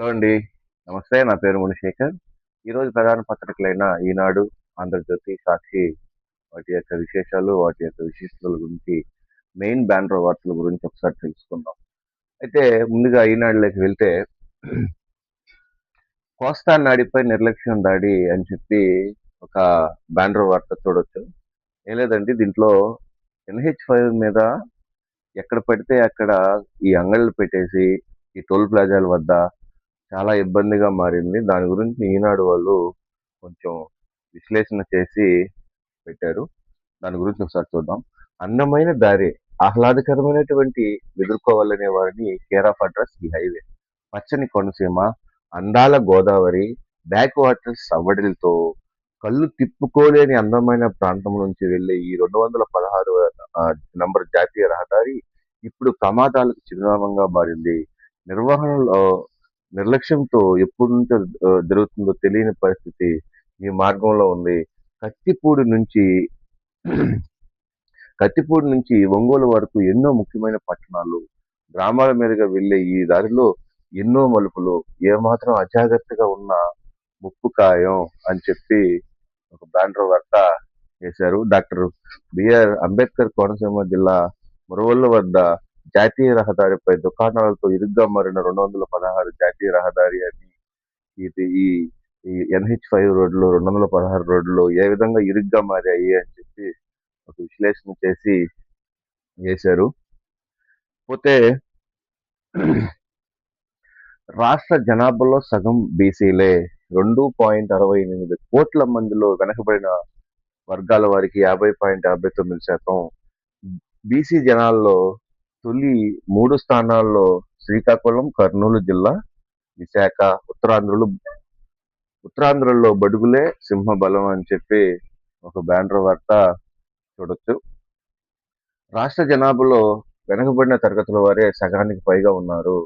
Hello అండి. నమస్తే. నా పేరు మునిశేఖర్. ఈరోజు ప్రధాన పత్రికలైన ఈనాడు, ఆంధ్రజ్యోతి, సాక్షి వాటి యొక్క విశేషాలు, వాటి యొక్క విశిష్టతల గురించి మెయిన్ బ్యానర్ వార్తల గురించి ఒకసారి తెలుసుకుందాం. అయితే ముందుగా ఈనాడులోకి వెళ్తే కోస్తా నాడిపై నిర్లక్ష్యం దాడి అని చెప్పి ఒక బ్యానర్ వార్త చూడొచ్చు. ఏం లేదండి, దీంట్లో NH5 మీద ఎక్కడ పడితే అక్కడ ఈ అంగళ్ళు పెట్టేసి ఈ టోల్ ప్లాజాల వద్ద చాలా ఇబ్బందిగా మారింది. దాని గురించి ఈనాడు వాళ్ళు కొంచెం విశ్లేషణ చేసి పెట్టారు. దాని గురించి ఒకసారి చూద్దాం. అందమైన దారి, ఆహ్లాదకరమైనటువంటి ఎదుర్కోవాలనే వారిని కేర్ ఆఫ్ అడ్రస్ ఈ హైవే. పచ్చని కోనసీమ, అందాల గోదావరి, బ్యాక్ వాటర్స్ సవ్వడిలతో కళ్ళు తిప్పుకోలేని అందమైన ప్రాంతం నుంచి వెళ్ళే ఈ 216 నంబర్ జాతీయ రహదారి ఇప్పుడు ప్రమాదాలకు చిరునామంగా మారింది. నిర్వహణలో నిర్లక్ష్యంతో ఎప్పటి నుంచో జరుగుతుందో తెలియని పరిస్థితి ఈ మార్గంలో ఉంది. కత్తిపూడి నుంచి కత్తిపూడి నుంచి ఒంగోలు వరకు ఎన్నో ముఖ్యమైన పట్టణాలు, గ్రామాల మీదుగా వెళ్ళే ఈ దారిలో ఎన్నో మలుపులు. ఏమాత్రం అజాగ్రత్తగా ఉన్న ముప్పు ఖాయం అని చెప్పి ఒక బ్యానర్ వార్త చేశారు. డాక్టర్ బిఆర్ అంబేద్కర్ కోనసీమ జిల్లా మురవళ్ళ వద్ద జాతీయ రహదారిపై దుకాణాలతో ఇరుగ్గా మారిన 216 జాతీయ రహదారి అని ఇది ఈ NH5 రోడ్లు, 216 రోడ్లు ఏ విధంగా ఇరుగ్గా మారాయి అని చెప్పి ఒక విశ్లేషణ చేసి చేశారు. పోతే రాష్ట్ర జనాభాలో సగం బీసీలే. 2.68 కోట్ల మందిలో వెనకబడిన వర్గాల వారికి 50.59%. బీసీ జనాల్లో తొలి 3 స్థానాల్లో శ్రీకాకుళం, కర్నూలు జిల్లా, విశాఖ. ఉత్తరాంధ్రలో బడుగులే సింహబలం అని చెప్పి ఒక బ్యానర్ వార్త చూడొచ్చు. రాష్ట్ర జనాభాలో వెనుకబడిన తరగతుల వారే సగానికి పైగా ఉన్నారు.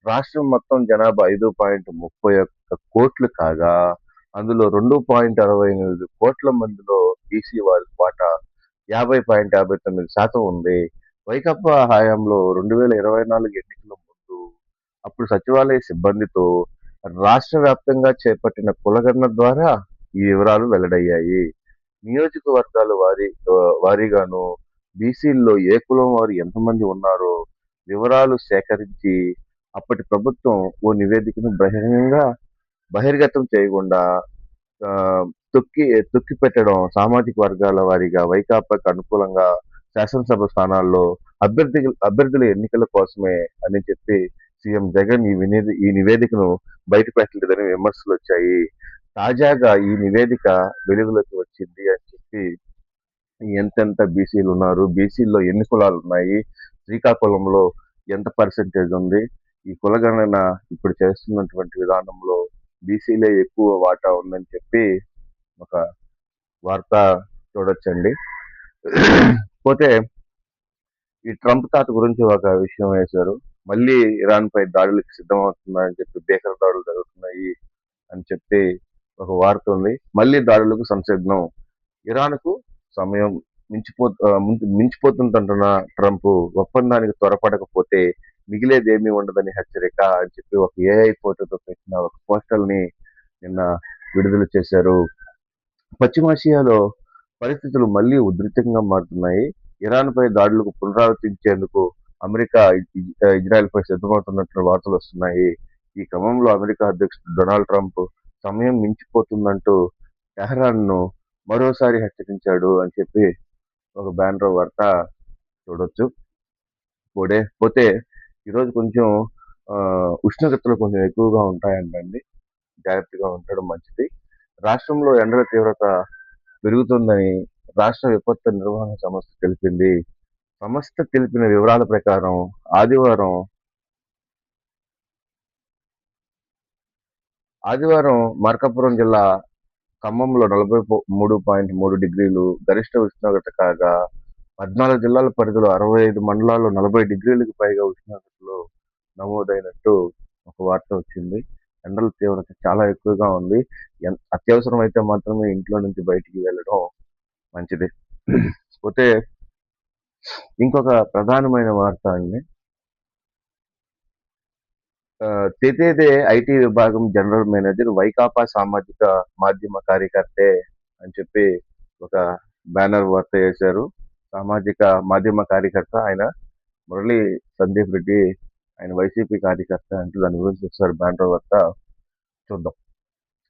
రాష్ట్రం మొత్తం జనాభా 5.31 కోట్లు కాగా అందులో 2.68 కోట్ల మందిలో బీసీ వారి వాటా 50.59% ఉంది. వైకాపా హయాంలో 2024 ఎన్నికల ముందు అప్పుడు సచివాలయ సిబ్బందితో రాష్ట్ర వ్యాప్తంగా చేపట్టిన కులగణన ద్వారా ఈ వివరాలు వెల్లడయ్యాయి. నియోజకవర్గాల వారీగాను బీసీల్లో ఏ కులం వారు ఎంతమంది ఉన్నారో వివరాలు సేకరించి అప్పటి ప్రభుత్వం ఓ నివేదికను బహిర్గతం చేయకుండా ఆ, తొక్కి పెట్టడం. సామాజిక వర్గాల వారీగా వైకాపాకు అనుకూలంగా శాసనసభ స్థానాల్లో అభ్యర్థుల ఎన్నికల కోసమే అని చెప్పి సీఎం జగన్ ఈ నివేదికను బయట పెట్టలేదని విమర్శలు వచ్చాయి. తాజాగా ఈ నివేదిక వెలుగులోకి వచ్చింది అని చెప్పి ఎంతెంత బీసీలు ఉన్నారు, బీసీల్లో ఎన్ని కులాలు ఉన్నాయి, శ్రీకాకుళంలో ఎంత పర్సెంటేజ్ ఉంది, ఈ కులగణన ఇప్పుడు చేస్తున్నటువంటి విధానంలో బీసీలే ఎక్కువ వాటా ఉందని చెప్పి ఒక వార్త చూడొచ్చండి. పోతే ఈ ట్రంప్ తాత గురించి ఒక విషయం వేశారు. మళ్ళీ ఇరాన్ పై దాడులకు సిద్ధమవుతున్నాయని చెప్పి భీకర దాడులు జరుగుతున్నాయి అని చెప్పి ఒక వార్త ఉంది. మళ్ళీ దాడులకు సంసిద్ధం. ఇరాన్కు సమయం మించిపోతుందంటున్న ట్రంప్ ఒప్పందానికి త్వరపడకపోతే మిగిలేదేమీ ఉండదని హెచ్చరిక అని చెప్పి ఒక ఏఐ ఫోటోతో పెట్టిన ఒక పోస్టర్ ని నిన్న విడుదల చేశారు. పశ్చిమాసియాలో పరిస్థితులు మళ్లీ ఉధృతంగా మారుతున్నాయి. ఇరాన్ పై దాడులకు పునరావృతించేందుకు అమెరికా ఇజ్రాయెల్ పై సిద్ధమవుతున్నట్లు వార్తలు వస్తున్నాయి. ఈ క్రమంలో అమెరికా అధ్యక్షుడు డొనాల్డ్ ట్రంప్ సమయం మించిపోతుందంటూ టెహ్రాన్ ను మరోసారి హెచ్చరించాడు అని చెప్పి ఒక బ్యానర్ వార్త చూడొచ్చు. పోతే ఈరోజు కొంచెం ఉష్ణోగ్రతలు కొంచెం ఎక్కువగా ఉంటాయంటండి. జాగ్రత్తగా ఉండడం మంచిది. రాష్ట్రంలో ఎండల తీవ్రత పెరుగుతుందని రాష్ట్ర విపత్తు నిర్వహణ సంస్థ తెలిపింది. సంస్థ తెలిపిన వివరాల ప్రకారం ఆదివారం మార్కాపురం జిల్లా ఖమ్మంలో 43.3 డిగ్రీలు గరిష్ట ఉష్ణోగ్రత కాగా 14 జిల్లాల పరిధిలో 65 మండలాల్లో 40 డిగ్రీలకు పైగా ఉష్ణోగ్రతలు నమోదైనట్టు ఒక వార్త వచ్చింది. ఎండల తీవ్రత చాలా ఎక్కువగా ఉంది. అత్యవసరం అయితే మాత్రమే ఇంట్లో నుంచి బయటికి వెళ్ళడం మంచిది. పోతే ఇంకొక ప్రధానమైన వార్త అండి, తెతేదే ఐటీ విభాగం జనరల్ మేనేజర్ వైకాపా సామాజిక మాధ్యమ కార్యకర్తే అని చెప్పి ఒక బ్యానర్ వార్త వేశారు. సామాజిక మాధ్యమ కార్యకర్త ఆయన మురళీ సందీప్ రెడ్డి. ఆయన వైసీపీ కార్యకర్త అంటూ దాని గురించి ఒకసారి బ్యానర్ వార్త చూద్దాం.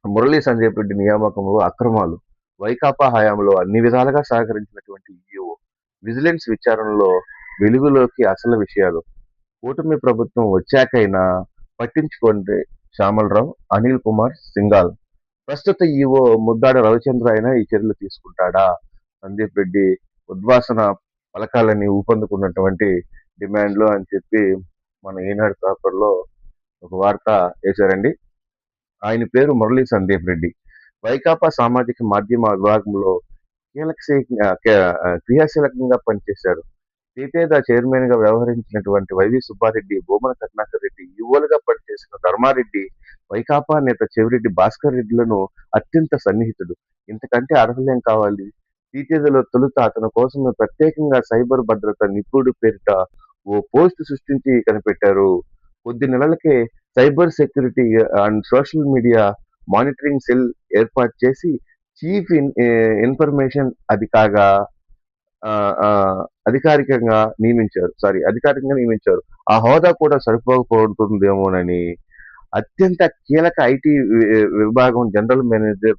మురళీ సందీప్ రెడ్డి నియామకంలో అక్రమాలు, వైకాపా హయాంలో అన్ని విధాలుగా సహకరించినటువంటి ఈఓ, విజిలెన్స్ విచారణలో వెలుగులోకి అసలు విషయాలు, కూటమి ప్రభుత్వం వచ్చాకైనా పట్టించుకోండి శ్యామలరావు, అనిల్ కుమార్ సింఘాల్. ప్రస్తుత ఈవో ముద్దాడ రవిచంద్ర అయినా ఈ చర్యలు తీసుకుంటాడా? సందీప్ రెడ్డి ఉద్వాసన పలకాలని ఊపందుకున్నటువంటి డిమాండ్లు అని చెప్పి మన ఈనాడు పేపర్లో ఒక వార్త వేశారండి. ఆయన పేరు మురళీ సందీప్ రెడ్డి. వైకాపా సామాజిక మాధ్యమ విభాగంలో క్రియాశీలకంగా పనిచేశారు. శ్రీతేజ చైర్మన్ గా వ్యవహరించినటువంటి వైవి సుబ్బారెడ్డి, భూమన కరుణాకర్ రెడ్డి, యువలుగా పనిచేసిన ధర్మారెడ్డి, వైకాపా నేత చెవిరెడ్డి భాస్కర్ రెడ్డిలను అత్యంత సన్నిహితుడు. ఇంతకంటే అర్హులేం కావాలి? శ్రీతేజలో తొలుత అతని కోసం ప్రత్యేకంగా సైబర్ భద్రత నిపుణుడు పేరిట ఓ పోస్ట్ సృష్టించి కనిపెట్టారు. కొద్ది నెలలకే cyber security and social media monitoring cell ఏర్పాటు చేసి చీఫ్ ఇన్ఫర్మేషన్ అది కాగా అధికారికంగా నియమించారు. ఆ హోదా కూడా సరిపోకపోతుందేమోనని అత్యంత కీలక ఐటీ విభాగం జనరల్ మేనేజర్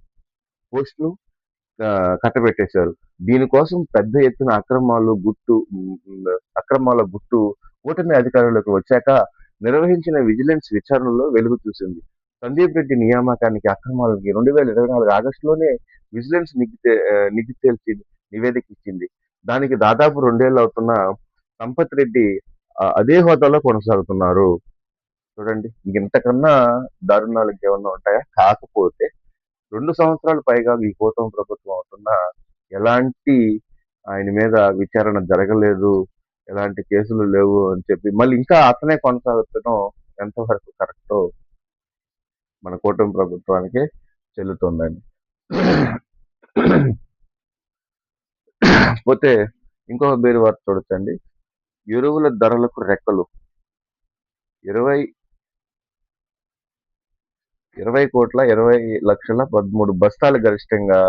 పోస్టును కట్టబెట్టేశారు. దీనికోసం పెద్ద ఎత్తున అక్రమాల గుట్టు కూటమి అధికారులకు వచ్చాక నిర్వహించిన విజిలెన్స్ విచారణలో వెలుగు చూసింది. సందీప్ రెడ్డి నియామకానికి అక్రమాలకి 2024 ఆగస్టులోనే విజిలెన్స్ నిగ్గు తేల్చి నివేదిక ఇచ్చింది. దానికి దాదాపు 2 ఏళ్ళు అవుతున్న సంపత్ రెడ్డి అదే హోదాలో కొనసాగుతున్నారు. చూడండి, ఇంతకన్నా దారుణాలు ఇంకేమన్నా ఉంటాయా? కాకపోతే 2 సంవత్సరాలు పైగా ఈ కూటమి ప్రభుత్వం అవుతున్నా ఎలాంటి ఆయన మీద విచారణ జరగలేదు, ఎలాంటి కేసులు లేవు అని చెప్పి మళ్ళీ ఇంకా అతనే కొనసాగుతడం ఎంతవరకు కరెక్టో మన కూటమి ప్రభుత్వానికి చెల్లుతుందండి. పోతే ఇంకొక బేరు వార్త చూడొచ్చండి. ఎరువుల ధరలకు రెక్కలు. 20,20,20,13 బస్తాలు గరిష్టంగా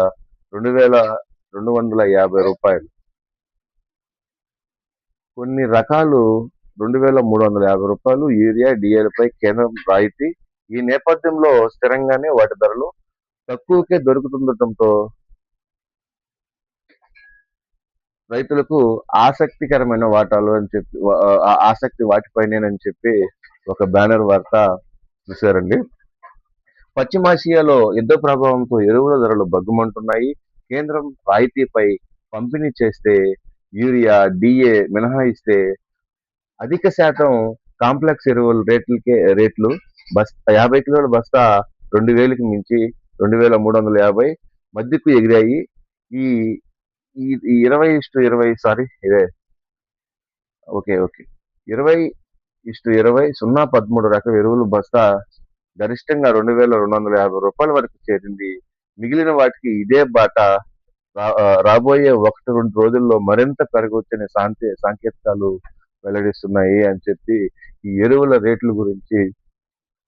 2,250 రూపాయలు. కొన్ని రకాలు 2,350 రూపాయలు. యూరియా, డిఏలపై కేంద్రం రాయితీ. ఈ నేపథ్యంలో స్థిరంగానే వాటి ధరలు తక్కువకే దొరుకుతుండటంతో రైతులకు ఆసక్తికరమైన వాటాలు అని చెప్పి ఆసక్తి వాటిపైనేనని చెప్పి ఒక బ్యానర్ వార్త చూశారండి. పశ్చిమాసియాలో యుద్ధ ప్రభావంతో ఎరువుల ధరలు బగ్గుమంటున్నాయి. కేంద్రం రాయితీపై పంపిణీ చేస్తే యూరియా, డిఏ మినహాయిస్తే అధిక శాతం కాంప్లెక్స్ ఎరువుల రేట్లు 50 కిలోల బస్తా 2,000కి మించి 2,350 మధ్యకు ఎగిరాయి. ఈ ఈ 20:20 ఇదే 20:20 013 రకం ఎరువులు బస్తా గరిష్టంగా 2,250 రూపాయల వరకు చేరింది. మిగిలిన వాటికి ఇదే బాట రాబోయే 1-2 రోజుల్లో మరింత పెరగవచ్చనే సంకేతాలు వెల్లడిస్తున్నాయి అని చెప్పి ఈ ఎరువుల రేట్ల గురించి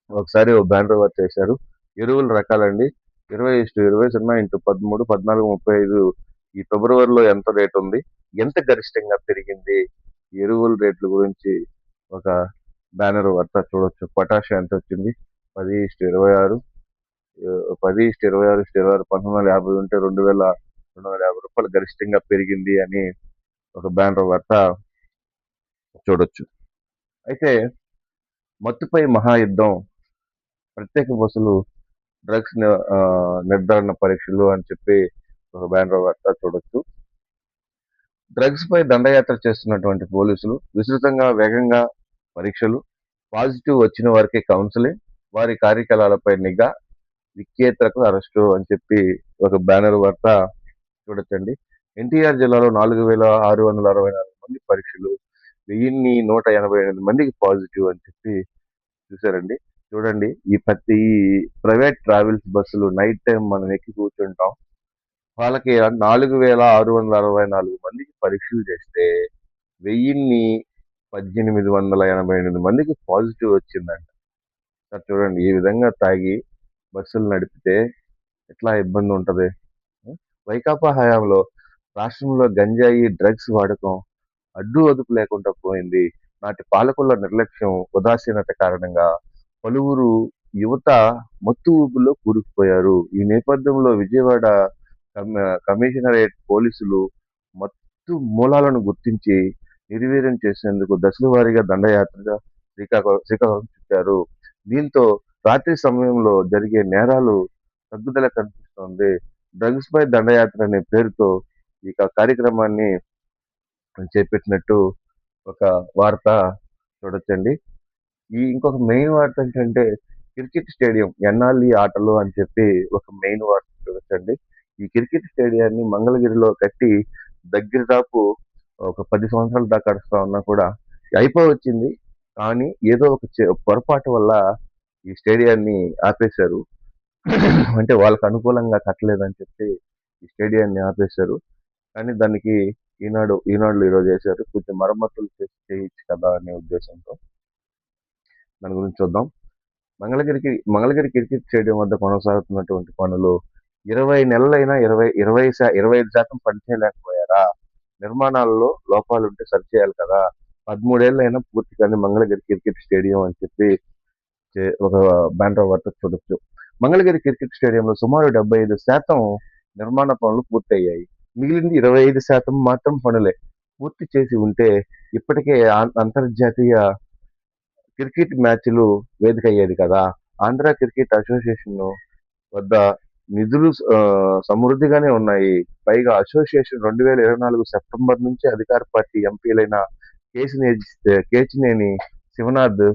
ఒకసారి ఓ బ్యానర్ వార్త చేశారు. ఎరువుల రకాలండి. 20:20 0:13 14:35 ఈ ఫిబ్రవరిలో ఎంత రేట్ ఉంది, ఎంత గరిష్టంగా పెరిగింది, ఎరువుల రేట్ల గురించి ఒక బ్యానర్ వార్త చూడొచ్చు. పొటాష్ ఎంత వచ్చింది, 10:26 1950 ఉంటే 2,250 రూపాయలు గరిష్టంగా పెరిగింది అని ఒక బ్యానర్ వార్త చూడొచ్చు. అయితే మత్తుపై మహాయుద్ధం, ప్రత్యేక బస్సులు, డ్రగ్స్ నిర్ధారణ పరీక్షలు అని చెప్పి ఒక బ్యానర్ వార్త చూడొచ్చు. డ్రగ్స్ పై దండయాత్ర చేస్తున్నటువంటి పోలీసులు వేగంగా పరీక్షలు, పాజిటివ్ వచ్చిన వారికి కౌన్సిలింగ్, వారి కార్యకలాపాలపై నిఘా, విక్రేతలకు అరెస్టు అని చెప్పి ఒక బ్యానర్ వార్త చూడొచ్చండి. ఎన్టీఆర్ జిల్లాలో 4,664 మంది పరీక్షలు, 1,188 మందికి పాజిటివ్ అని చెప్పి చూసారండి. చూడండి, ఈ ప్రైవేట్ ట్రావెల్స్ బస్సులు నైట్ టైం మనం ఎక్కి కూర్చుంటాం, వాళ్ళకి 4,664 మందికి పరీక్షలు చేస్తే 1,1888 మందికి పాజిటివ్ వచ్చిందంట. సార్ చూడండి ఈ విధంగా తాగి బస్సులు నడిపితే ఎట్లా ఇబ్బంది ఉంటది. వైకాపా హయాంలో రాష్ట్రంలో గంజాయి, డ్రగ్స్ వాడకం అడ్డు అదుపు లేకుండా పోయింది. నాటి పాలకుల నిర్లక్ష్యం, ఉదాసీనత కారణంగా పలువురు యువత మత్తు ఊబిలో కూరుకుపోయారు. ఈ నేపథ్యంలో విజయవాడ కమిషనరేట్ పోలీసులు మత్తు మూలాలను గుర్తించి నిర్వీర్యం చేసేందుకు దశల వారీగా దండయాత్రగా శ్రీకాకుళం చుట్టారు. దీంతో రాత్రి సమయంలో జరిగే నేరాలు తగ్గుదల కనిపిస్తోంది. డ్రగ్స్ పై దండయాత్ర అనే పేరుతో ఇక కార్యక్రమాన్ని చేపట్టినట్టు ఒక వార్త చూడొచ్చండి. ఈ ఇంకొక మెయిన్ వార్త ఏంటంటే క్రికెట్ స్టేడియం ఎన్నాళ్ళు ఈ ఆటలు అని చెప్పి ఒక మెయిన్ వార్త చూడొచ్చండి. ఈ క్రికెట్ స్టేడియాన్ని మంగళగిరిలో కట్టి దగ్గర దాపు ఒక 10 సంవత్సరాల దాకా నడుస్తా ఉన్నా కూడా అయిపోవచ్చింది. కానీ ఏదో ఒక పొరపాటు వల్ల ఈ స్టేడియాన్ని ఆపేశారు. అంటే వాళ్ళకి అనుకూలంగా కట్టలేదని చెప్పి ఈ స్టేడియాన్ని ఆపేశారు. కానీ దానికి ఈనాడులో ఈరోజు వేశారు. కొంచెం మరమ్మతులు చేయొచ్చు కదా అనే ఉద్దేశంతో. దాని గురించి చూద్దాం. మంగళగిరి క్రికెట్ స్టేడియం వద్ద కొనసాగుతున్నటువంటి పనులు 20 నెలలైనా 25% పని చేయలేకపోయారా? నిర్మాణాలలో లోపాలుంటే సరిచేయాలి కదా! 13 ఏళ్లైనా పూర్తి కాని మంగళగిరి క్రికెట్ స్టేడియం అని చెప్పి ఒక బ్యానర్ వార్త చూడొచ్చు. మంగళగిరి క్రికెట్ స్టేడియంలో సుమారు 75% నిర్మాణ పనులు పూర్తయ్యాయి. మిగిలింది 25% మాత్రం పనులే. పూర్తి చేసి ఉంటే ఇప్పటికే అంతర్జాతీయ క్రికెట్ మ్యాచ్లు వేదిక అయ్యేది కదా. ఆంధ్ర క్రికెట్ అసోసియేషన్ వద్ద నిధులు సమృద్ధిగానే ఉన్నాయి. పైగా అసోసియేషన్ 2024 సెప్టెంబర్ నుంచి అధికార పార్టీ ఎంపీలైన కేచినేని శివనాథ్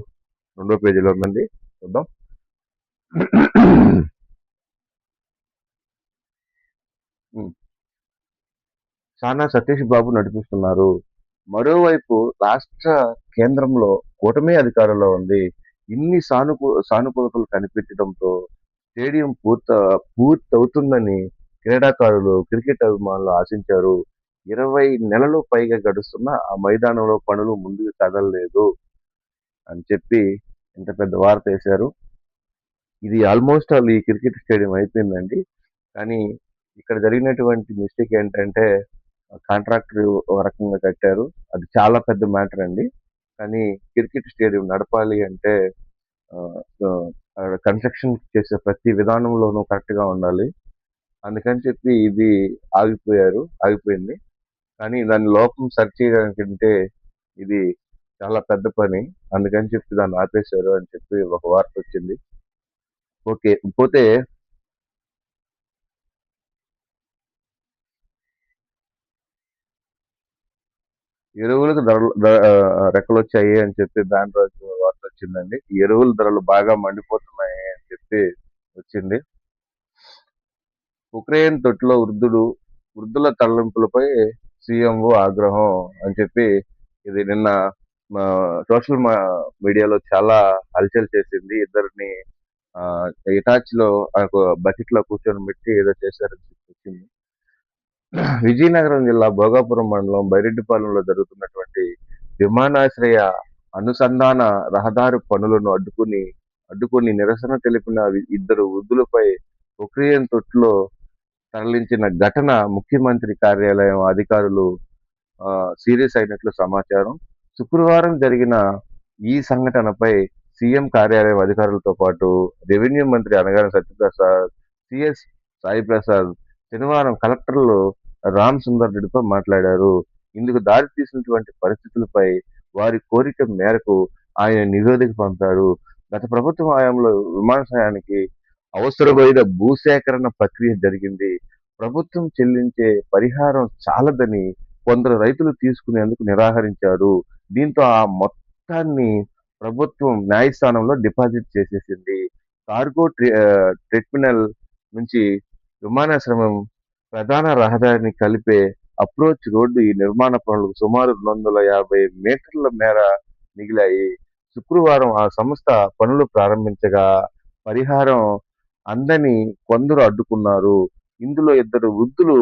రెండో పేజీలో ఉందండి, చూద్దాం. సానా సతీష్ బాబు నడిపిస్తున్నారు. మరోవైపు రాష్ట్ర కేంద్రంలో కూటమి అధికారంలో ఉంది. ఇన్ని సానుకూలతలు కనిపించడంతో స్టేడియం పూర్తవుతుందని క్రీడాకారులు, క్రికెట్ అభిమానులు ఆశించారు. 20 నెలలు పైగా గడుస్తున్నా ఆ మైదానంలో పనులు ముందుకు కదలలేదు అని చెప్పి ఇంత పెద్ద వార్త వేశారు. ఇది ఆల్మోస్ట్ ఈ క్రికెట్ స్టేడియం అయిపోయిందండి. కానీ ఇక్కడ జరిగినటువంటి మిస్టేక్ ఏంటంటే కాంట్రాక్టర్ ఒక రకంగా కట్టారు. అది చాలా పెద్ద మ్యాటర్ అండి. కానీ క్రికెట్ స్టేడియం నడపాలి అంటే కన్స్ట్రక్షన్ చేసే ప్రతి విధానంలోనూ కరెక్ట్గా ఉండాలి. అందుకని చెప్పి ఇది ఆగిపోయింది. కానీ దాని లోపం సరిచేయడానికంటే ఇది చాలా పెద్ద పని. అందుకని చెప్పి దాన్ని ఆపేశారు అని చెప్పి ఒక వార్త వచ్చింది. ఓకే, పోతే ఎరువులకు రెక్కలొచ్చాయి అని చెప్పి బ్యానర్ వార్త వచ్చిందండి. ఎరువుల ధరలు బాగా మండిపోతున్నాయి అని చెప్పి వచ్చింది. ఉక్రెయిన్ తొట్టులో వృద్ధుల తరలింపులపై సీఎంఓ ఆగ్రహం అని చెప్పి ఇది నిన్న సోషల్ మీడియాలో చాలా హల్చల్ చేసింది. ఇద్దరిని ఇటాచ్లో బకెట్ లో కూర్చొని పెట్టి ఏదో చేశారని చెప్పి వచ్చింది. విజయనగరం జిల్లా భోగాపురం మండలం బైరెడ్డిపాలెంలో జరుగుతున్నటువంటి విమానాశ్రయ అనుసంధాన రహదారి పనులను అడ్డుకుని నిరసన తెలిపిన ఇద్దరు వృద్ధులపై ఉక్రెయిన్ తొట్టులో తరలించిన ఘటన ముఖ్యమంత్రి కార్యాలయం అధికారులు సీరియస్ అయినట్లు సమాచారం. శుక్రవారం జరిగిన ఈ సంఘటనపై సీఎం కార్యాలయం అధికారులతో పాటు రెవెన్యూ మంత్రి అనగాని సత్యప్రసాద్, సిఎస్ సాయి ప్రసాద్ శనివారం కలెక్టర్లు రామ్ సుందర్ రెడ్డితో మాట్లాడారు. ఇందుకు దారి తీసినటువంటి పరిస్థితులపై వారి కోరిక మేరకు ఆయన నివేదిక పంపారు. గత ప్రభుత్వ హయాంలో విమానాశ్రయానికి అవసరమైన భూసేకరణ ప్రక్రియ జరిగింది. ప్రభుత్వం చెల్లించే పరిహారం చాలదని కొందరు రైతులు తీసుకునేందుకు నిరాకరించారు. దీంతో ఆ మొత్తాన్ని ప్రభుత్వం న్యాయస్థానంలో డిపాజిట్ చేసేసింది. కార్గో టెర్మినల్ నుంచి విమానాశ్రయం ప్రధాన రహదారిని కలిపే అప్రోచ్ రోడ్డు ఈ నిర్మాణ పనులకు సుమారు 250 మీటర్ల మేర మిగిలాయి. శుక్రవారం ఆ సంస్థ పనులు ప్రారంభించగా పరిహారం అందని కొందరు అడ్డుకున్నారు. ఇందులో ఇద్దరు వృద్ధులు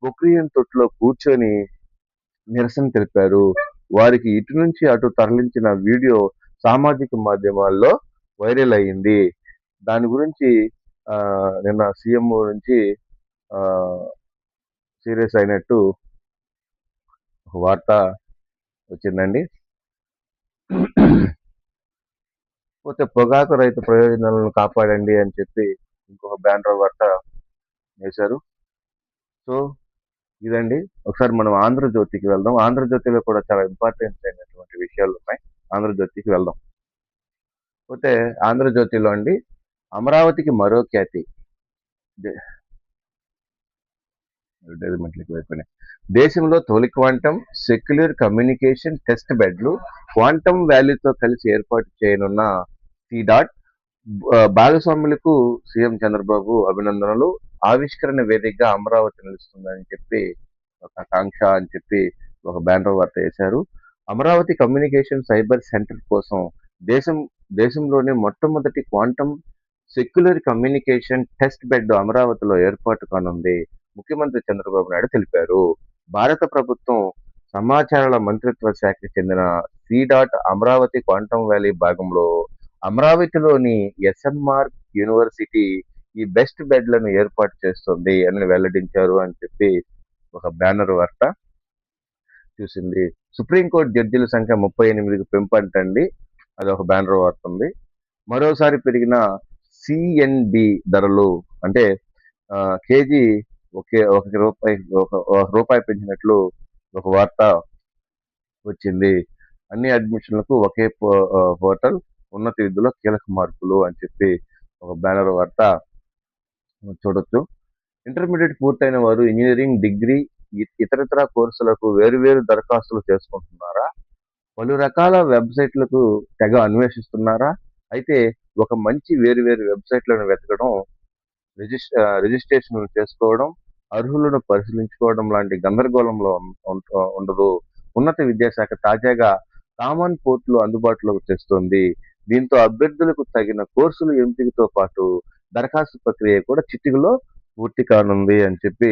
ఉక్రెయిన్ తొట్టులో కూర్చొని నిరసన తెలిపారు. వారికి ఇటు నుంచి అటు తరలించిన వీడియో సామాజిక మాధ్యమాల్లో వైరల్ అయ్యింది. దాని గురించి నిన్న సీఎం నుంచి సీరియస్ అయినట్టు ఒక వార్త వచ్చిందండి. పోతే పొగాకు రైతు ప్రయోజనాలను కాపాడండి అని చెప్పి ఇంకొక బ్యానర్ వార్త వేశారు. సో ఇదండి. ఒకసారి మనం ఆంధ్రజ్యోతికి వెళ్దాం. ఆంధ్రజ్యోతిలో కూడా చాలా ఇంపార్టెంట్ అయినటువంటి విషయాలు ఉన్నాయి. ఆంధ్రజ్యోతికి వెళ్దాం. పోతే ఆంధ్రజ్యోతిలో అండి, అమరావతికి మరో ఖ్యాతి. అడ్వర్టైజ్మెంట్లకు అయిపోయినాయి. దేశంలో తొలి క్వాంటం సెక్యులర్ కమ్యూనికేషన్ టెస్ట్ బెడ్లు క్వాంటం వ్యాలీతో కలిసి ఏర్పాటు చేయనున్న సి డాట్ భాగస్వాములకు సీఎం చంద్రబాబు అభినందనలు. ఆవిష్కరణ వేదికగా అమరావతి నిలుస్తుందని చెప్పి ఒక ఆకాంక్ష అని చెప్పి ఒక బ్యానర్ వార్త వేశారు. అమరావతి కమ్యూనికేషన్ సైబర్ సెంటర్ కోసం దేశంలోనే మొట్టమొదటి quantum secular communication test bed అమరావతిలో ఏర్పాటు కానుంది ముఖ్యమంత్రి చంద్రబాబు నాయుడు తెలిపారు. భారత ప్రభుత్వం సమాచార మంత్రిత్వ శాఖకు చెందిన C DOT Amaravati quantum valley భాగంలో అమరావతిలోని ఎస్ఎంఆర్ యూనివర్సిటీ ఈ బెస్ట్ బెడ్లను ఏర్పాటు చేస్తుంది అని వెల్లడించారు అని చెప్పి ఒక బ్యానర్ వార్త చూసింది. సుప్రీంకోర్టు జడ్జిల సంఖ్య 38కి పెంపంటండి, అది ఒక బ్యానర్ వార్త ఉంది. మరోసారి పెరిగిన సిఎన్బి ధరలు, అంటే కేజీ ఒక రూపాయి పెంచినట్లు ఒక వార్త వచ్చింది. అన్ని అడ్మిషన్లకు ఒకే పోర్టల్, ఉన్నత విద్యలో కీలక మార్పులు అని చెప్పి ఒక బ్యానర్ వార్త చూడొచ్చు. ఇంటర్మీడియట్ పూర్తయిన వారు ఇంజనీరింగ్, డిగ్రీ, ఇతరత్ర కోర్సులకు వేరువేరు దరఖాస్తులు చేసుకుంటున్నారా? పలు రకాల వెబ్సైట్లకు తెగ అన్వేషిస్తున్నారా? అయితే ఒక మంచి వేరువేరు వెబ్సైట్లను వెతకడం, రిజిస్ట్రేషన్ చేసుకోవడం, అర్హులను పరిశీలించుకోవడం లాంటి గందరగోళంలో ఉండదు. ఉన్నత విద్యాశాఖ తాజాగా కామన్ పోర్టల్ అందుబాటులోకి తెస్తుంది. దీంతో అభ్యర్థులకు తగిన కోర్సులు ఎంపికతో పాటు దరఖాస్తు ప్రక్రియ కూడా చిటికలో పూర్తి కానుంది అని చెప్పి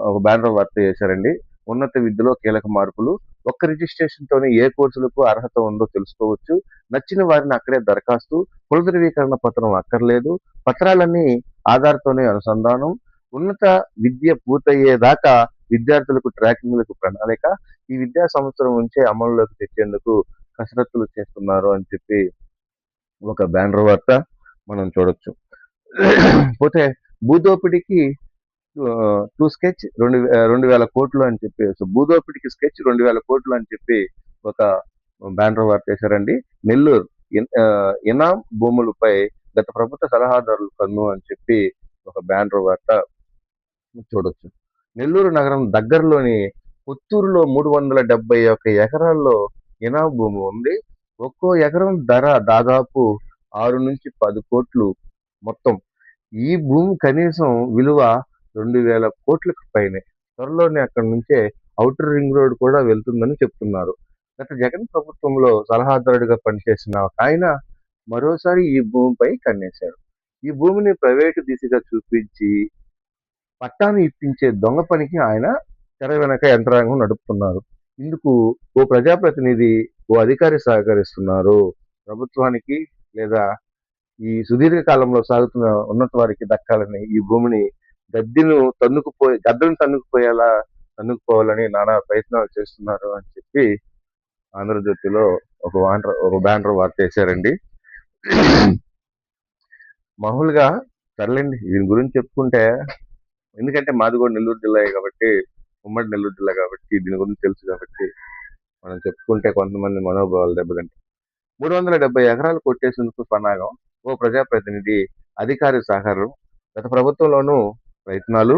ఒక బ్యానర్ వార్త చేశారండి. ఉన్నత విద్యలో కీలక మార్పులు, ఒక్క రిజిస్ట్రేషన్ తోనే ఏ కోర్సులకు అర్హత ఉందో తెలుసుకోవచ్చు. నచ్చిన వారిని అక్కడే దరఖాస్తు, కుల ధృవీకరణ పత్రం అక్కర్లేదు, పత్రాలన్నీ ఆధార్తోనే అనుసంధానం, ఉన్నత విద్య పూర్తయ్యేదాకా విద్యార్థులకు ట్రాకింగ్లకు ప్రణాళిక, ఈ విద్యా సంవత్సరం నుంచే అమలులోకి తెచ్చేందుకు కసరత్తులు చేస్తున్నారు అని చెప్పి ఒక బ్యానర్ వార్త మనం చూడొచ్చు. పోతే భూదోపిడికి టూ స్కెచ్ 2,000 కోట్లు అని చెప్పి, భూదోపిడికి స్కెచ్ 2,000 కోట్లు అని చెప్పి ఒక బ్యానర్ వార్త వేశారండి. నెల్లూరు ఇనాం భూములపై గత ప్రభుత్వ సలహాదారులు కన్ను అని చెప్పి ఒక బ్యానర్ వార్త చూడొచ్చు. నెల్లూరు నగరం దగ్గరలోని పుత్తూరులో 371 ఎకరాల్లో ఇనాం భూమి ఉంది. ఒక్కో ఎకరం ధర దాదాపు 6 నుంచి 10 కోట్లు మొత్తం. ఈ భూమి కనీసం విలువ 2,000 కోట్లకు పైనే. త్వరలోనే అక్కడి నుంచే ఔటర్ రింగ్ రోడ్ కూడా వెళ్తుందని చెప్తున్నారు. గత జగన్ ప్రభుత్వంలో సలహాదారుడిగా పనిచేసిన ఒక ఆయన మరోసారి ఈ భూమిపై కన్నేశారు. ఈ భూమిని ప్రైవేటు దిశగా చూపించి పట్టాను ఇప్పించే దొంగ పనికి ఆయన తెర వెనక యంత్రాంగం నడుపుతున్నారు. ఇందుకు ఓ ప్రజాప్రతినిధి, ఓ అధికారి సహకరిస్తున్నారు. ప్రభుత్వానికి లేదా ఈ సుదీర్ఘ కాలంలో సాగుతున్న ఉన్నత వారికి దక్కాలని ఈ భూమిని గద్దెను తన్నుకుపోవాలని నానా ప్రయత్నాలు చేస్తున్నారు అని చెప్పి ఆంధ్రజ్యోతిలో ఒక బ్యానర్ వార్త వేశారండి. మామూలుగా సర్లేండి, దీని గురించి చెప్పుకుంటే, ఎందుకంటే మాది కూడా నెల్లూరు జిల్లా కాబట్టి, ఉమ్మడి నెల్లూరు జిల్లా కాబట్టి దీని గురించి తెలుసు కాబట్టి మనం చెప్పుకుంటే కొంతమంది మనోభావాలు దెబ్బతింటాయి. 370 ఎకరాలు కొట్టేసేందుకు పన్నాగం, ఓ ప్రజాప్రతినిధి, అధికారి సహకారం, గత ప్రభుత్వంలోనూ ప్రయత్నాలు,